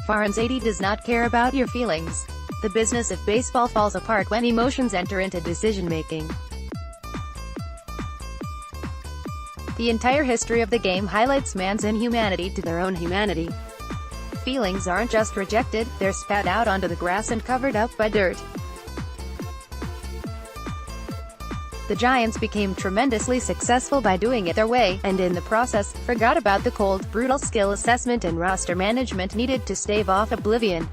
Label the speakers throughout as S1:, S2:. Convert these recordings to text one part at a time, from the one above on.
S1: Farhan Zaidi does not care about your feelings. The business of baseball falls apart when emotions enter into decision-making. The entire history of the game highlights man's inhumanity to their own humanity. Feelings aren't just rejected, they're spat out onto the grass and covered up by dirt. The Giants became tremendously successful by doing it their way, and in the process, forgot about the cold, brutal skill assessment and roster management needed to stave off oblivion.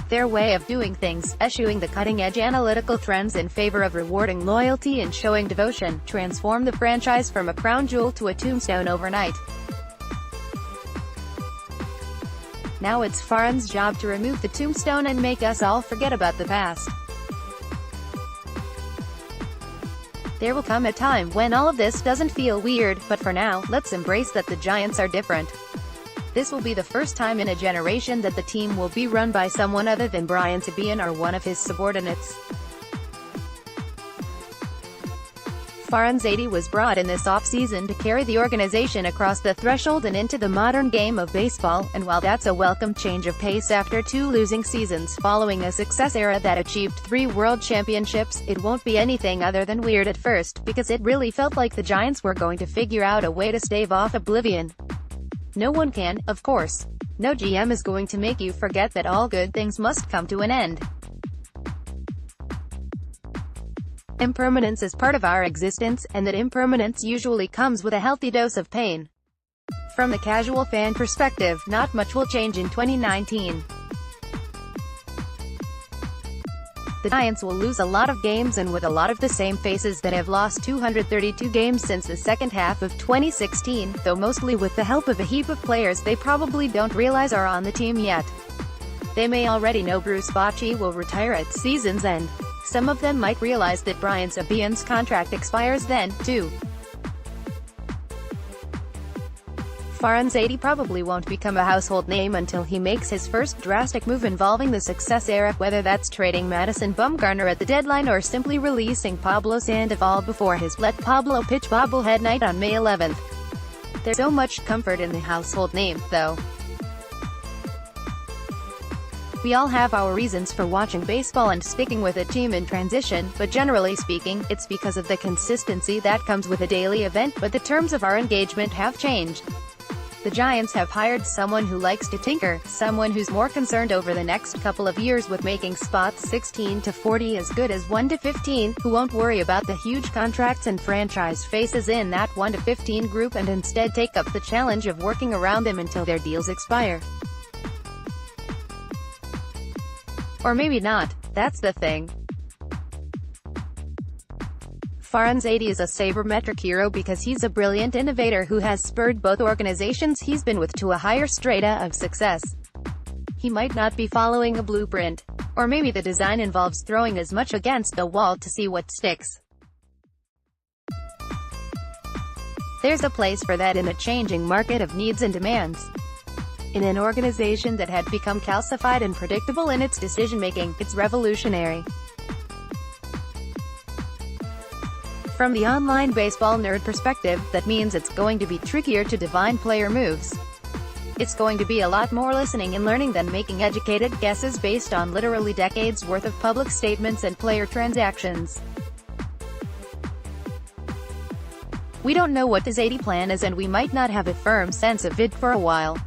S1: Their way of doing things, eschewing the cutting-edge analytical trends in favor of rewarding loyalty and showing devotion, transformed the franchise from a crown jewel to a tombstone overnight. Now it's Farhan's job to remove the tombstone and make us all forget about the past. There will come a time when all of this doesn't feel weird, but for now, let's embrace that the Giants are different. This will be the first time in a generation that the team will be run by someone other than Farhan Zaidi or one of his subordinates. Farhan Zaidi was brought in this off-season to carry the organization across the threshold and into the modern game of baseball, and while that's a welcome change of pace after 2 losing seasons following a success era that achieved 3 world championships, it won't be anything other than weird at first, because it really felt like the Giants were going to figure out a way to stave off oblivion. No one can, of course. No GM is going to make you forget that all good things must come to an end. Impermanence is part of our existence, and that impermanence usually comes with a healthy dose of pain. From the casual fan perspective, not much will change in 2019. The Giants will lose a lot of games and with a lot of the same faces that have lost 232 games since the second half of 2016, though mostly with the help of a heap of players they probably don't realize are on the team yet. They may already know Bruce Bochy will retire at season's end. Some of them might realize that Farhan Zaidi's contract expires then, too. Farhan Zaidi probably won't become a household name until he makes his first drastic move involving the success era, whether that's trading Madison Bumgarner at the deadline or simply releasing Pablo Sandoval before his Let Pablo Pitch bobblehead night on May 11th. There's so much comfort in the household name, though. We all have our reasons for watching baseball and sticking with a team in transition, but generally speaking, it's because of the consistency that comes with a daily event, but the terms of our engagement have changed. The Giants have hired someone who likes to tinker, someone who's more concerned over the next couple of years with making spots 16 to 40 as good as 1 to 15, who won't worry about the huge contracts and franchise faces in that 1 to 15 group and instead take up the challenge of working around them until their deals expire. Or maybe not, that's the thing. Farhan Zaidi is a sabermetric hero because he's a brilliant innovator who has spurred both organizations he's been with to a higher strata of success. He might not be following a blueprint. Or maybe the design involves throwing as much against the wall to see what sticks. There's a place for that in a changing market of needs and demands. In an organization that had become calcified and predictable in its decision-making, it's revolutionary. From the online baseball nerd perspective, that means it's going to be trickier to divine player moves. It's going to be a lot more listening and learning than making educated guesses based on literally decades worth of public statements and player transactions. We don't know what the Zaidi plan is, and we might not have a firm sense of it for a while.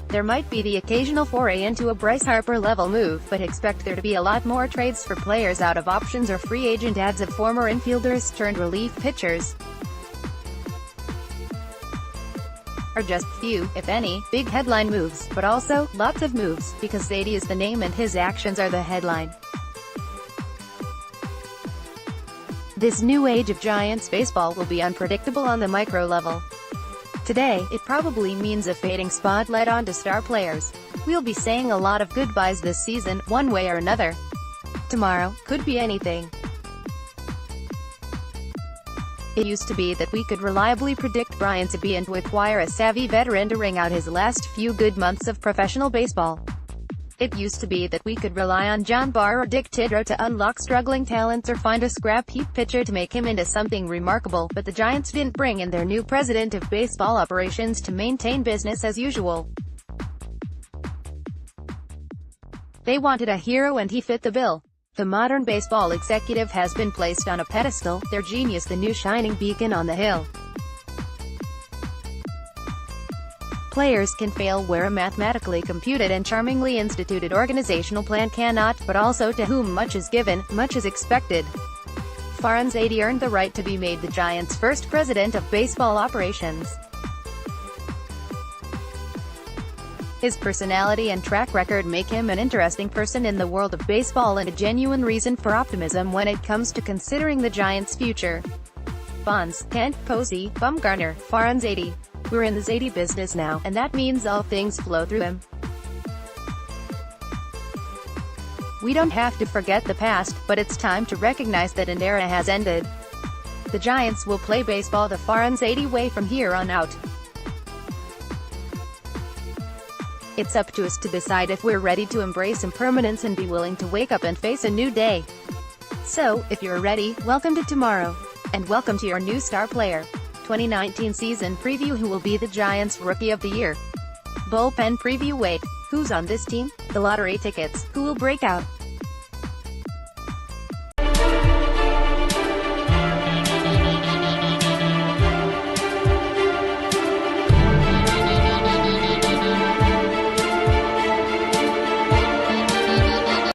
S1: There might be the occasional foray into a Bryce Harper-level move, but expect there to be a lot more trades for players out of options or free agent ads of former infielders turned relief pitchers. Or just few, if any, big headline moves, but also, lots of moves, because Zaidi is the name and his actions are the headline. This new age of Giants baseball will be unpredictable on the micro level. Today, it probably means a fading spotlight onto star players. We'll be saying a lot of goodbyes this season, one way or another. Tomorrow, could be anything. It used to be that we could reliably predict Farhan Zaidi and to acquire a savvy veteran to ring out his last few good months of professional baseball. It used to be that we could rely on John Barr or Dick Tidrow to unlock struggling talents or find a scrap heap pitcher to make him into something remarkable, but the Giants didn't bring in their new president of baseball operations to maintain business as usual. They wanted a hero and he fit the bill. The modern baseball executive has been placed on a pedestal, their genius the new shining beacon on the hill. Players can fail where a mathematically computed and charmingly instituted organizational plan cannot, but also to whom much is given, much is expected. Farhan Zaidi earned the right to be made the Giants' first president of baseball operations. His personality and track record make him an interesting person in the world of baseball and a genuine reason for optimism when it comes to considering the Giants' future. Bonds, Kent, Posey, Bumgarner, Farhan Zaidi. We're in the Zaidi business now, and that means all things flow through him. We don't have to forget the past, but it's time to recognize that an era has ended. The Giants will play baseball the Farhan Zaidi way from here on out. It's up to us to decide if we're ready to embrace impermanence and be willing to wake up and face a new day. So, if you're ready, welcome to tomorrow. And welcome to your new star player. 2019 season preview. Who will be the Giants' Rookie of the Year? Bullpen preview. Wait, who's on this team? The lottery tickets. Who will break out?